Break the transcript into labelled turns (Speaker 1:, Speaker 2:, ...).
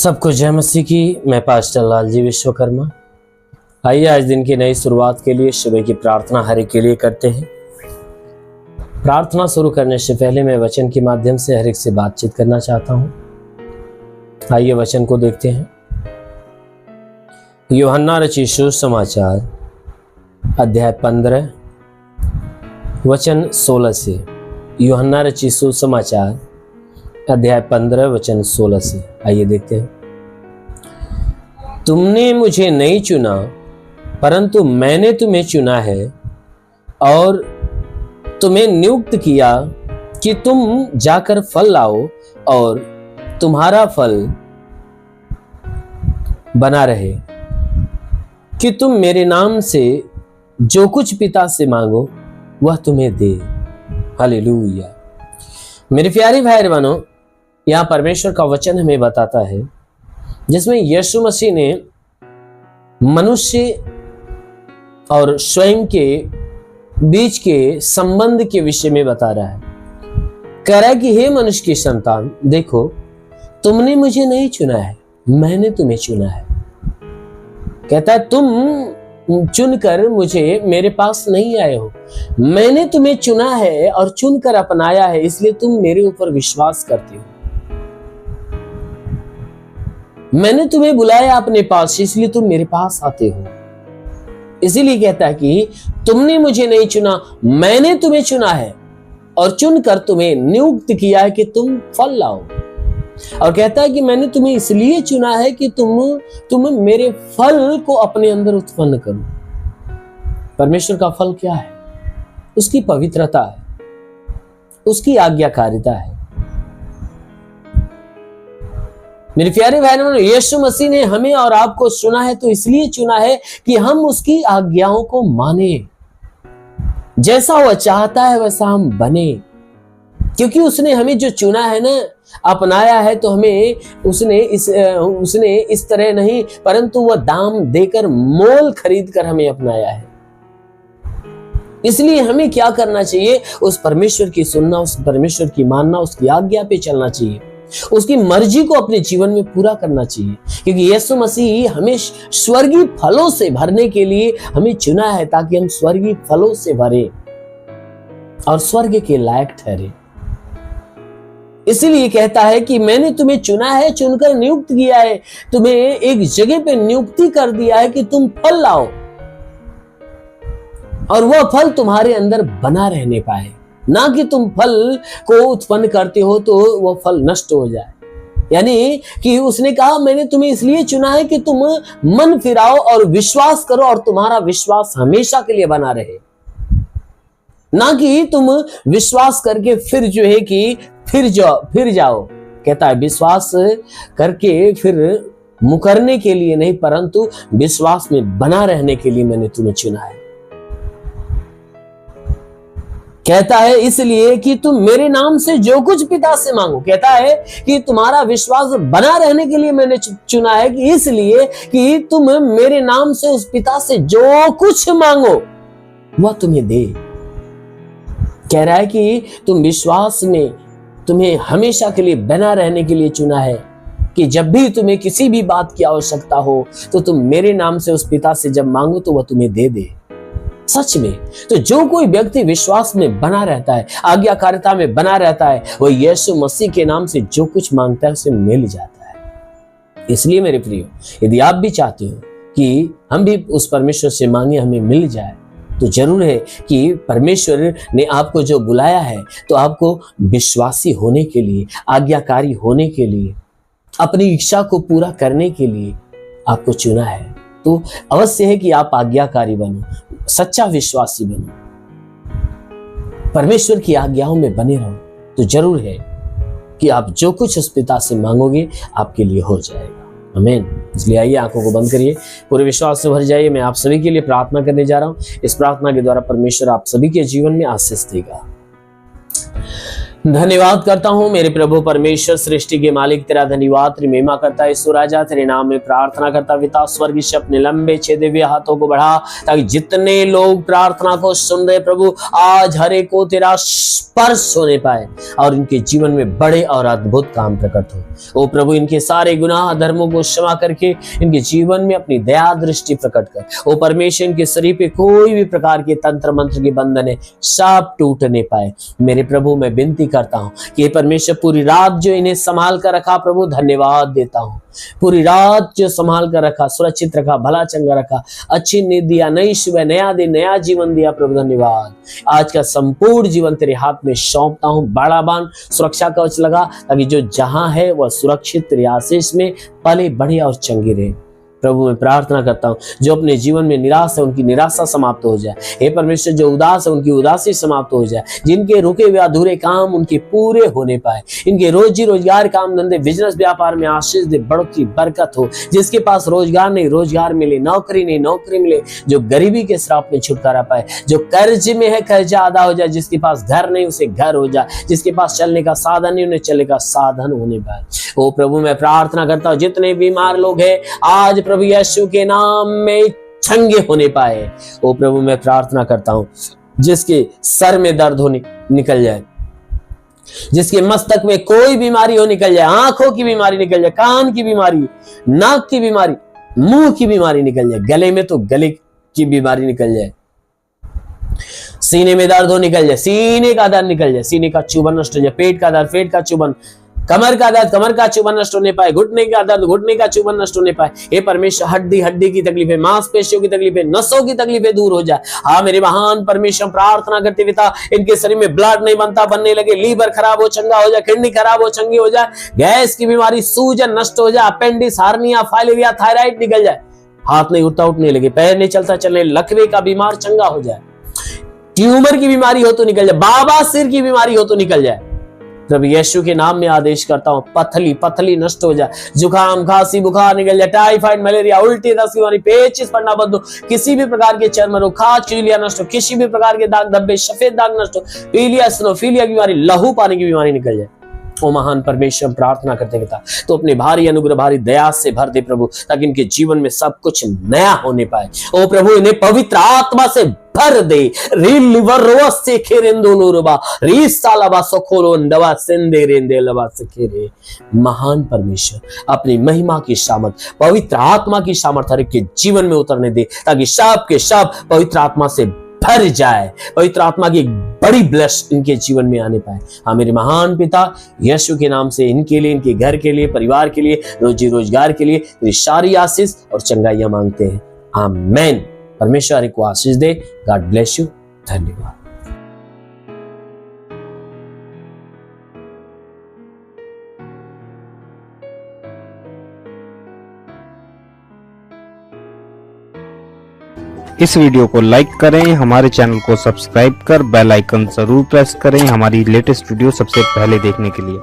Speaker 1: सबको जय मसीह की। मैं पास्टर लालजी विश्वकर्मा। आइए आज दिन की नई शुरुआत के लिए सुबह की प्रार्थना हर एक के लिए करते हैं। प्रार्थना शुरू करने से पहले मैं वचन के माध्यम से हर एक से बातचीत करना चाहता हूं। आइए वचन को देखते हैं। यूहन्ना रचित सुसमाचार अध्याय 15 वचन 16 से। यूहन्ना रचित सुसमाचार अध्याय 15 वचन 16 से। आइए देखते हैं। तुमने मुझे नहीं चुना परंतु मैंने तुम्हें चुना है और तुम्हें नियुक्त किया कि तुम जाकर फल लाओ और तुम्हारा फल बना रहे, कि तुम मेरे नाम से जो कुछ पिता से मांगो वह तुम्हें दे। हालेलुया। मेरे प्यारे भाई बहनों, यहाँ परमेश्वर का वचन हमें बताता है जिसमें यीशु मसीह ने मनुष्य और स्वयं के बीच के संबंध के विषय में बता रहा है। कह रहा है कि हे मनुष्य की संतान, देखो तुमने मुझे नहीं चुना है, मैंने तुम्हें चुना है। कहता है तुम चुनकर मुझे मेरे पास नहीं आए हो, मैंने तुम्हें चुना है और चुनकर अपनाया है, इसलिए तुम मेरे ऊपर विश्वास करते हो। मैंने तुम्हें बुलाया अपने पास, इसलिए तुम मेरे पास आते हो। इसीलिए कहता है कि तुमने मुझे नहीं चुना, मैंने तुम्हें चुना है और चुनकर तुम्हें नियुक्त किया है कि तुम फल लाओ। और कहता है कि मैंने तुम्हें इसलिए चुना है कि तुम मेरे फल को अपने अंदर उत्पन्न करो। परमेश्वर का फल क्या है? उसकी पवित्रता है, उसकी आज्ञाकारिता है। मेरे प्यारे भाई बहनों, यीशु मसीह ने हमें और आपको चुना है तो इसलिए चुना है कि हम उसकी आज्ञाओं को माने, जैसा वह चाहता है वैसा हम बने। क्योंकि उसने हमें जो चुना है ना, अपनाया है, तो हमें उसने इस तरह नहीं परंतु वह दाम देकर मोल खरीद कर हमें अपनाया है। इसलिए हमें क्या करना चाहिए? उस परमेश्वर की सुनना, उस परमेश्वर की मानना, उसकी आज्ञा पे चलना चाहिए, उसकी मर्जी को अपने जीवन में पूरा करना चाहिए। क्योंकि यीशु मसीह हमें स्वर्गीय फलों से भरने के लिए हमें चुना है, ताकि हम स्वर्गीय फलों से भरे और स्वर्ग के लायक ठहरे। इसीलिए कहता है कि मैंने तुम्हें चुना है, चुनकर नियुक्त किया है, तुम्हें एक जगह पे नियुक्ति कर दिया है कि तुम फल लाओ और वह फल तुम्हारे अंदर बना रहने पाए, ना कि तुम फल को उत्पन्न करते हो तो वह फल नष्ट हो जाए। यानी कि उसने कहा मैंने तुम्हें इसलिए चुना है कि तुम मन फिराओ और विश्वास करो और तुम्हारा विश्वास हमेशा के लिए बना रहे, ना कि तुम विश्वास करके फिर जो है कि फिर जाओ। कहता है विश्वास करके फिर मुकरने के लिए नहीं, परंतु विश्वास में बना रहने के लिए मैंने तुम्हें चुना है। कहता है इसलिए कि तुम मेरे नाम से जो कुछ पिता से मांगो। कहता है कि तुम्हारा विश्वास बना रहने के लिए मैंने चुना है, कि इसलिए कि तुम मेरे नाम से उस पिता से जो कुछ मांगो वह तुम्हें दे। कह रहा है कि तुम विश्वास में, तुम्हें हमेशा के लिए बना रहने के लिए चुना है, कि जब भी तुम्हें किसी भी बात की आवश्यकता हो तो तुम मेरे नाम से उस पिता से जब मांगो तो वह तुम्हें दे दे। सच में तो जो कोई व्यक्ति विश्वास में बना रहता है, आज्ञाकारिता में बना रहता है, वो यीशु मसीह के नाम से जो कुछ मांगता है उसे मिल जाता है। इसलिए मेरे प्रियो, यदि आप भी चाहते हो कि हम भी उस परमेश्वर से मांगे हमें मिल जाए, तो जरूर है कि परमेश्वर ने आपको जो बुलाया है तो आपको विश्वासी होने के लिए, आज्ञाकारी होने के लिए, अपनी इच्छा को पूरा करने के लिए आपको चुना है। तो अवश्य है कि आप आज्ञाकारी बनो, सच्चा विश्वासी बनो, परमेश्वर की आज्ञाओं में बने रहो, तो जरूर है कि आप जो कुछ उस पिता से मांगोगे आपके लिए हो जाएगा। आमीन। इसलिए आइए आंखों को बंद करिए, पूरे विश्वास से भर जाइए। मैं आप सभी के लिए प्रार्थना करने जा रहा हूं। इस प्रार्थना के द्वारा परमेश्वर आप सभी के जीवन में आशीष देगा। धन्यवाद करता हूँ मेरे प्रभु परमेश्वर, सृष्टि के मालिक, तेरा धन्यवाद, तेरी महिमा करता है ईश्वर राजा, तेरे नाम में प्रार्थना करता पिता स्वर्गीय से अपने लंबे छे दिव्य हाथों को बढ़ा, ताकि जितने लोग प्रार्थना को सुन रहे प्रभु, आज हर एक को तेरा स्पर्श होने पाए और इनके जीवन में बड़े और अद्भुत काम प्रकट हो। ओ प्रभु, इनके सारे गुनाह धर्मों को क्षमा करके इनके जीवन में अपनी दया दृष्टि प्रकट कर। ओ परमेश्वर, इनके शरीर पे कोई भी प्रकार के तंत्र मंत्र के बंधन है सब टूटने पाए। मेरे प्रभु, मैं विनती करता हूँ कि परमेश्वर पूरी रात जो इन्हें संभाल कर रखा प्रभु, धन्यवाद देता हूँ। पूरी रात जो संभाल कर रखा, सुरक्षित रखा, भला चंगा रखा, अच्छी नींद दिया, नई सुबह, नया दिन, नया जीवन दिया प्रभु, धन्यवाद। आज का संपूर्ण जीवन तेरे हाथ में सौंपता हूँ। बड़ा बांध, सुरक्षा कवच लगा, ताकि जो जहां है वह सुरक्षित तेरे आशीष में पले बढ़े और चंगी रहे। प्रभु, मैं प्रार्थना करता हूँ जो अपने जीवन में निराश है उनकी निराशा समाप्त हो जाए। हे परमेश्वर, जो उदास है उनकी उदासी समाप्त हो जाए। जिनके रुके हुए अधूरे काम उनके पूरे होने पाए। इनके रोजी रोजगार, काम धंधे, बिजनेस व्यापार में आशीष दे, बढ़ोतरी बरकत हो। जिसके पास रोजगार नहीं रोजगार मिले, नौकरी नहीं नौकरी मिले, जो गरीबी के श्राप में छुटकारा पाए, जो कर्ज में है कर्जा अदा हो जाए, जिसके पास घर नहीं उसे घर हो जाए, जिसके पास चलने का साधन नहीं उन्हें चलने का साधन होने पाए। ओ प्रभु, मैं प्रार्थना करता हूँ जितने बीमार लोग हैं आज प्रभु यीशु के नाम में चंगे होने पाए। ओ प्रभु, मैं प्रार्थना करता हूं जिसके सर में दर्द हो निकल जाए, जिसके मस्तक में कोई बीमारी हो निकल जाए, आंखों की बीमारी निकल जाए, कान की बीमारी, नाक की बीमारी, मुंह की बीमारी निकल जाए, गले में तो गले की बीमारी निकल जाए, सीने में दर्द हो निकल जाए, सीने का दर्द निकल जाए, सीने का चुभन नष्ट हो जाए, पेट का दर्द पेट का चुभन, कमर का दर्द कमर का चुभन नष्ट होने पाए, घुटने का दर्द घुटने का चुभन नष्ट होने पाए। हे परमेश्वर, हड्डी की तकलीफें, मांसपेशियों की तकलीफें, नसों की तकलीफें दूर हो जाए। हाँ मेरे महान परमेश्वर, प्रार्थना करते पिता, इनके शरीर में ब्लड नहीं बनता बनने लगे, लीवर खराब हो चंगा हो जाए, किडनी खराब हो चंगी हो जाए, गैस की बीमारी सूजन नष्ट हो जाए, अपेंडिक्स, हार्निया, फाइलेरिया, थायराइड निकल जाए, हाथ नहीं उठता उठने लगे, पैर नहीं चलता चलने, लकवे का बीमार चंगा हो जाए, ट्यूमर की बीमारी हो तो निकल जाए, बाबा सिर की बीमारी हो तो निकल जाए। प्रभु यीशु के नाम में आदेश करता हूं, पथली नष्ट हो जाए, जुकाम खांसी बुखार निकल जाए, टाइफाइड मलेरिया उल्टी दस्त की बीमारी, पेचिश पड़ना बंद हो, किसी भी प्रकार के चर्म रोग, खाज चीलिया नष्ट हो, किसी भी प्रकार के दाग धब्बे सफेद दाग नष्ट हो, पीलिया स्नोफीलिया की बीमारी, लहू पानी की बीमारी निकल जाए। ओ महान परमेश्वर, प्रार्थना करते पिता, तो अपने भारी अनुग्रह भारी दया से भर दे प्रभु, ताकि इनके जीवन में सब कुछ नया होने पाए। ओ प्रभु, इन्हें पवित्र आत्मा से भर दे। महान परमेश्वर, अपनी महिमा की सामर्थ, पवित्र आत्मा की सामर्थ हर एक के जीवन में उतरने दे, ताकि सब के सब पवित्र आत्मा से भर जाए, पवित्र आत्मा की बड़ी ब्लेस इनके जीवन में आने पाए। हाँ मेरे महान पिता, यीशु के नाम से इनके लिए, इनके घर के लिए, परिवार के लिए, रोजी रोजगार के लिए तेरी सारी आशीष और चंगाइयां मांगते हैं। आमीन। परमेश्वर को आशीष दे। God bless you. धन्यवाद।
Speaker 2: इस वीडियो को लाइक करें, हमारे चैनल को सब्सक्राइब कर बेल आइकन जरूर प्रेस करें हमारी लेटेस्ट वीडियो सबसे पहले देखने के लिए।